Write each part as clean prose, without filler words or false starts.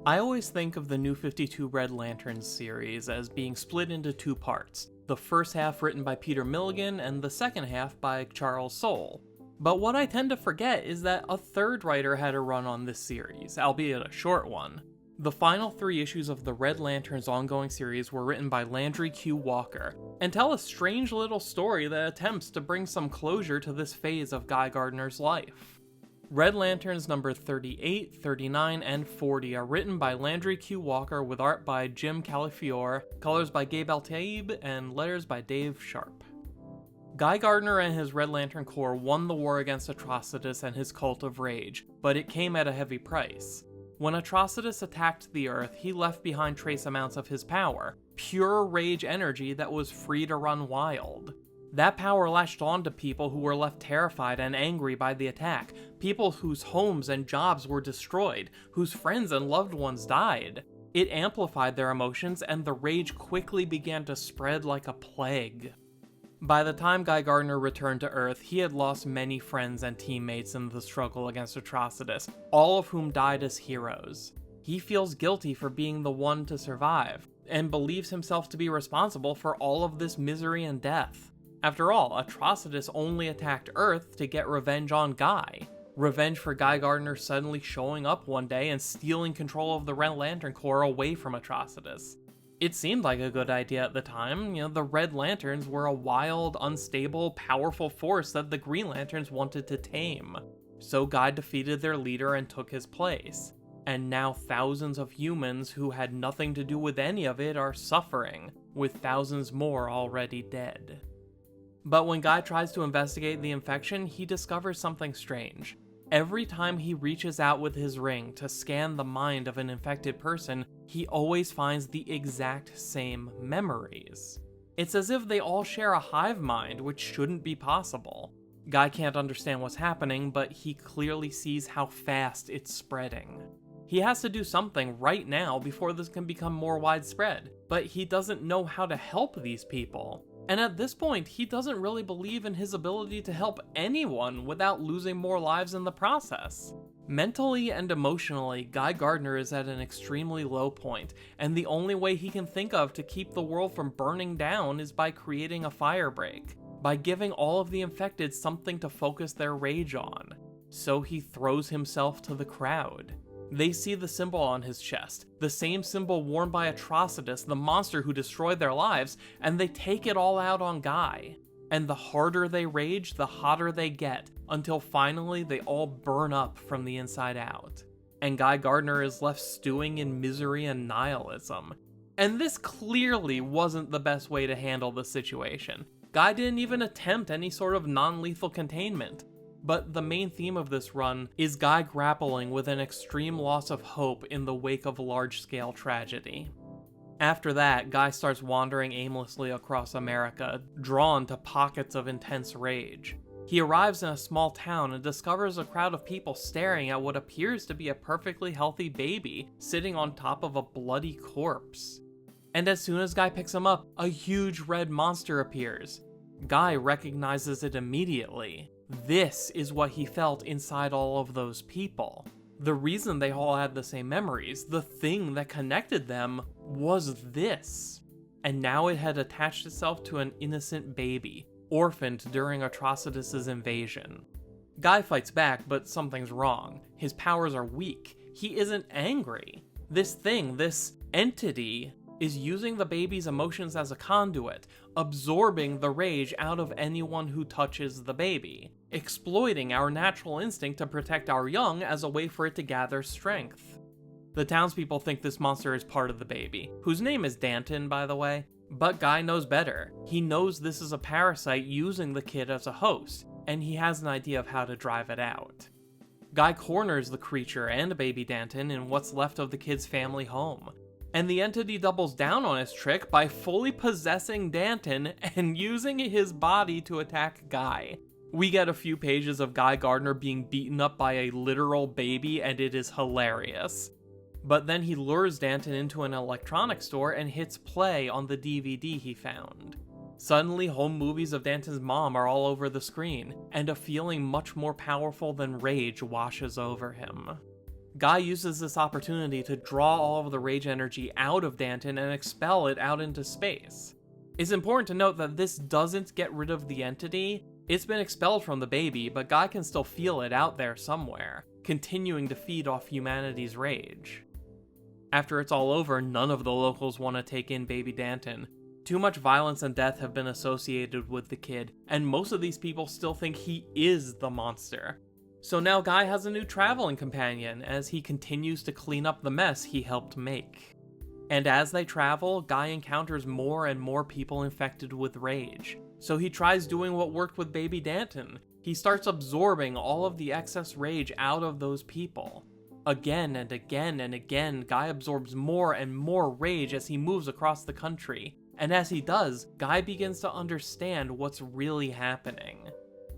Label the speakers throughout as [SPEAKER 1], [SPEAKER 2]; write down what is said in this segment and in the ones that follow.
[SPEAKER 1] I always think of the New 52 Red Lanterns series as being split into two parts, the first half written by Peter Milligan and the second half by Charles Soule. But what I tend to forget is that a third writer had a run on this series, albeit a short one. The final 3 issues of the Red Lanterns ongoing series were written by Landry Q. Walker, and tell a strange little story that attempts to bring some closure to this phase of Guy Gardner's life. Red Lanterns number 38, 39, and 40 are written by Landry Q. Walker with art by Jim Calafiore, colors by Gabe Al-Taib, and letters by Dave Sharp. Guy Gardner and his Red Lantern Corps won the war against Atrocitus and his Cult of Rage, but it came at a heavy price. When Atrocitus attacked the Earth, he left behind trace amounts of his power, pure rage energy that was free to run wild. That power latched on to people who were left terrified and angry by the attack, people whose homes and jobs were destroyed, whose friends and loved ones died. It amplified their emotions, and the rage quickly began to spread like a plague. By the time Guy Gardner returned to Earth, he had lost many friends and teammates in the struggle against Atrocitus, all of whom died as heroes. He feels guilty for being the one to survive, and believes himself to be responsible for all of this misery and death. After all, Atrocitus only attacked Earth to get revenge on Guy. Revenge for Guy Gardner suddenly showing up one day and stealing control of the Red Lantern Corps away from Atrocitus. It seemed like a good idea at the time. The Red Lanterns were a wild, unstable, powerful force that the Green Lanterns wanted to tame. So Guy defeated their leader and took his place. And now thousands of humans who had nothing to do with any of it are suffering, with thousands more already dead. But when Guy tries to investigate the infection, he discovers something strange. Every time he reaches out with his ring to scan the mind of an infected person, he always finds the exact same memories. It's as if they all share a hive mind, which shouldn't be possible. Guy can't understand what's happening, but he clearly sees how fast it's spreading. He has to do something right now before this can become more widespread, but he doesn't know how to help these people. And at this point, he doesn't really believe in his ability to help anyone without losing more lives in the process. Mentally and emotionally, Guy Gardner is at an extremely low point, and the only way he can think of to keep the world from burning down is by creating a firebreak, by giving all of the infected something to focus their rage on. So he throws himself to the crowd. They see the symbol on his chest, the same symbol worn by Atrocitus, the monster who destroyed their lives, and they take it all out on Guy. And the harder they rage, the hotter they get, until finally they all burn up from the inside out. And Guy Gardner is left stewing in misery and nihilism. And this clearly wasn't the best way to handle the situation. Guy didn't even attempt any sort of non-lethal containment. But the main theme of this run is Guy grappling with an extreme loss of hope in the wake of large-scale tragedy. After that, Guy starts wandering aimlessly across America, drawn to pockets of intense rage. He arrives in a small town and discovers a crowd of people staring at what appears to be a perfectly healthy baby sitting on top of a bloody corpse. And as soon as Guy picks him up, a huge red monster appears. Guy recognizes it immediately. This is what he felt inside all of those people. The reason they all had the same memories, the thing that connected them, was this. And now it had attached itself to an innocent baby, orphaned during Atrocitus' invasion. Guy fights back, but something's wrong. His powers are weak. He isn't angry. This thing, this entity, is using the baby's emotions as a conduit, absorbing the rage out of anyone who touches the baby, exploiting our natural instinct to protect our young as a way for it to gather strength. The townspeople think this monster is part of the baby, whose name is Danton, by the way, but Guy knows better. He knows this is a parasite using the kid as a host, and he has an idea of how to drive it out. Guy corners the creature and baby Danton in what's left of the kid's family home, and the entity doubles down on his trick by fully possessing Danton and using his body to attack Guy. We get a few pages of Guy Gardner being beaten up by a literal baby, and it is hilarious. But then he lures Danton into an electronics store and hits play on the DVD he found. Suddenly, home movies of Danton's mom are all over the screen, and a feeling much more powerful than rage washes over him. Guy uses this opportunity to draw all of the rage energy out of Danton and expel it out into space. It's important to note that this doesn't get rid of the entity. It's been expelled from the baby, but Guy can still feel it out there somewhere, continuing to feed off humanity's rage. After it's all over, none of the locals want to take in baby Danton. Too much violence and death have been associated with the kid, and most of these people still think he is the monster. So now Guy has a new traveling companion as he continues to clean up the mess he helped make. And as they travel, Guy encounters more and more people infected with rage. So he tries doing what worked with baby Danton. He starts absorbing all of the excess rage out of those people. Again and again and again, Guy absorbs more and more rage as he moves across the country. And as he does, Guy begins to understand what's really happening.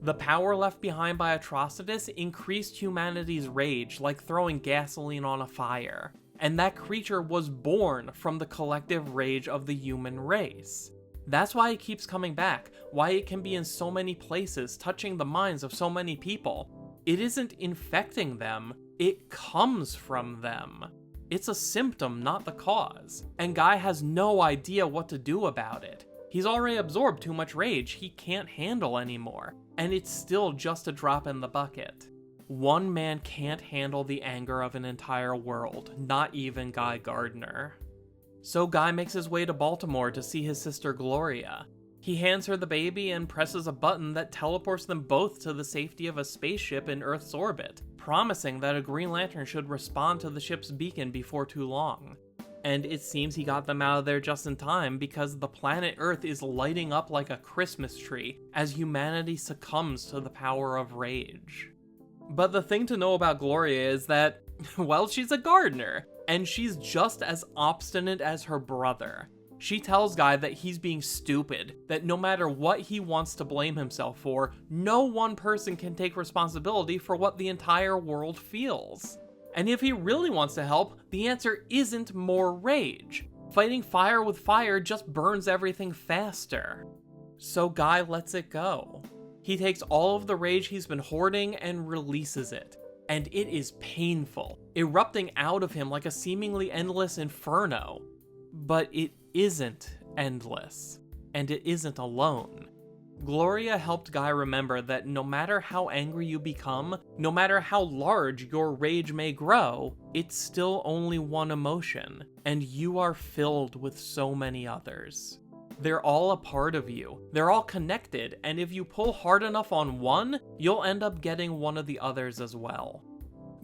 [SPEAKER 1] The power left behind by Atrocitus increased humanity's rage like throwing gasoline on a fire. And that creature was born from the collective rage of the human race. That's why it keeps coming back, why it can be in so many places, touching the minds of so many people. It isn't infecting them, it comes from them. It's a symptom, not the cause, and Guy has no idea what to do about it. He's already absorbed too much rage he can't handle anymore, and it's still just a drop in the bucket. One man can't handle the anger of an entire world, not even Guy Gardner. So Guy makes his way to Baltimore to see his sister Gloria. He hands her the baby and presses a button that teleports them both to the safety of a spaceship in Earth's orbit, promising that a Green Lantern should respond to the ship's beacon before too long. And it seems he got them out of there just in time because the planet Earth is lighting up like a Christmas tree as humanity succumbs to the power of rage. But the thing to know about Gloria is that, well, she's a Gardner, and she's just as obstinate as her brother. She tells Guy that he's being stupid, that no matter what he wants to blame himself for, no one person can take responsibility for what the entire world feels. And if he really wants to help, the answer isn't more rage. Fighting fire with fire just burns everything faster. So Guy lets it go. He takes all of the rage he's been hoarding and releases it. And it is painful, erupting out of him like a seemingly endless inferno. But it isn't endless, and it isn't alone. Gloria helped Guy remember that no matter how angry you become, no matter how large your rage may grow, it's still only one emotion, and you are filled with so many others. They're all a part of you, they're all connected, and if you pull hard enough on one, you'll end up getting one of the others as well.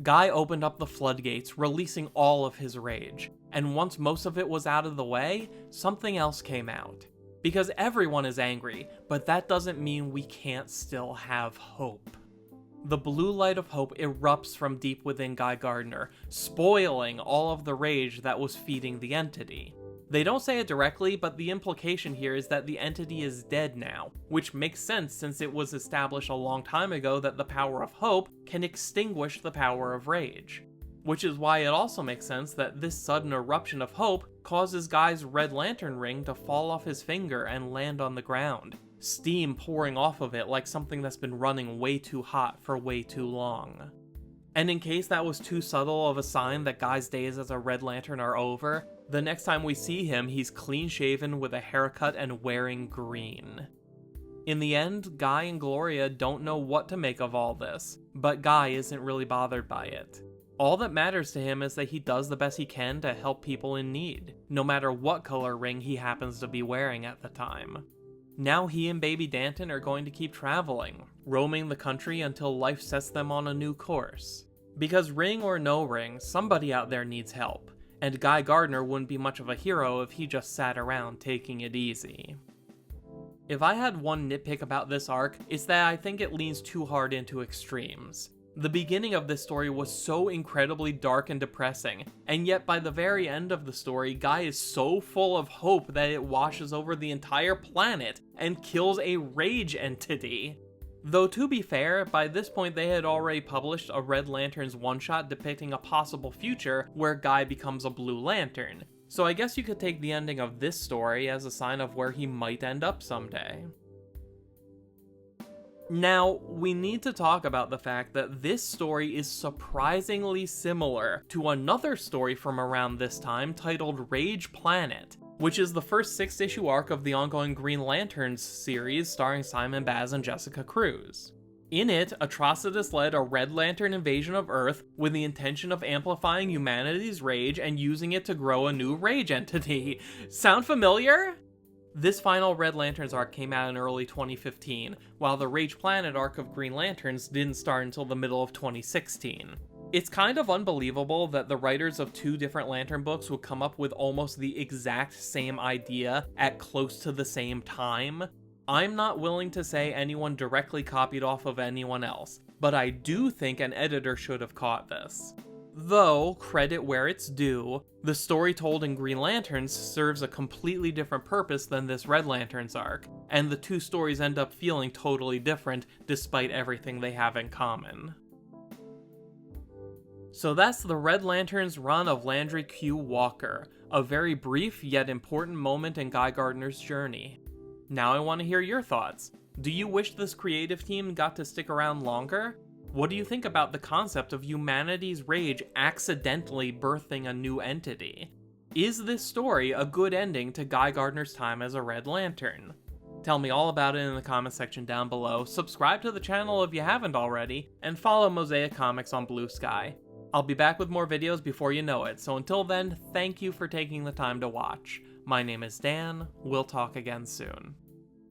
[SPEAKER 1] Guy opened up the floodgates, releasing all of his rage, and once most of it was out of the way, something else came out. Because everyone is angry, but that doesn't mean we can't still have hope. The blue light of hope erupts from deep within Guy Gardner, spoiling all of the rage that was feeding the entity. They don't say it directly, but the implication here is that the entity is dead now, which makes sense since it was established a long time ago that the power of hope can extinguish the power of rage. Which is why it also makes sense that this sudden eruption of hope causes Guy's Red Lantern ring to fall off his finger and land on the ground, steam pouring off of it like something that's been running way too hot for way too long. And in case that was too subtle of a sign that Guy's days as a Red Lantern are over, the next time we see him, he's clean-shaven with a haircut and wearing green. In the end, Guy and Gloria don't know what to make of all this, but Guy isn't really bothered by it. All that matters to him is that he does the best he can to help people in need, no matter what color ring he happens to be wearing at the time. Now he and baby Danton are going to keep traveling, roaming the country until life sets them on a new course. Because ring or no ring, somebody out there needs help, and Guy Gardner wouldn't be much of a hero if he just sat around taking it easy. If I had one nitpick about this arc, it's that I think it leans too hard into extremes. The beginning of this story was so incredibly dark and depressing, and yet by the very end of the story, Guy is so full of hope that it washes over the entire planet and kills a rage entity. Though to be fair, by this point they had already published a Red Lantern's one-shot depicting a possible future where Guy becomes a Blue Lantern, so I guess you could take the ending of this story as a sign of where he might end up someday. Now, we need to talk about the fact that this story is surprisingly similar to another story from around this time titled Rage Planet, which is the first 6-issue arc of the ongoing Green Lanterns series starring Simon Baz and Jessica Cruz. In it, Atrocitus led a Red Lantern invasion of Earth with the intention of amplifying humanity's rage and using it to grow a new rage entity. Sound familiar? This final Red Lanterns arc came out in early 2015, while the Rage Planet arc of Green Lanterns didn't start until the middle of 2016. It's kind of unbelievable that the writers of 2 different Lantern books would come up with almost the exact same idea at close to the same time. I'm not willing to say anyone directly copied off of anyone else, but I do think an editor should have caught this. Though, credit where it's due, the story told in Green Lanterns serves a completely different purpose than this Red Lanterns arc, and the 2 stories end up feeling totally different despite everything they have in common. So that's the Red Lanterns run of Landry Q. Walker, a very brief yet important moment in Guy Gardner's journey. Now I want to hear your thoughts. Do you wish this creative team got to stick around longer? What do you think about the concept of humanity's rage accidentally birthing a new entity? Is this story a good ending to Guy Gardner's time as a Red Lantern? Tell me all about it in the comment section down below, subscribe to the channel if you haven't already, and follow Mosaic Comics on Blue Sky. I'll be back with more videos before you know it, so until then, thank you for taking the time to watch. My name is Dan, we'll talk again soon.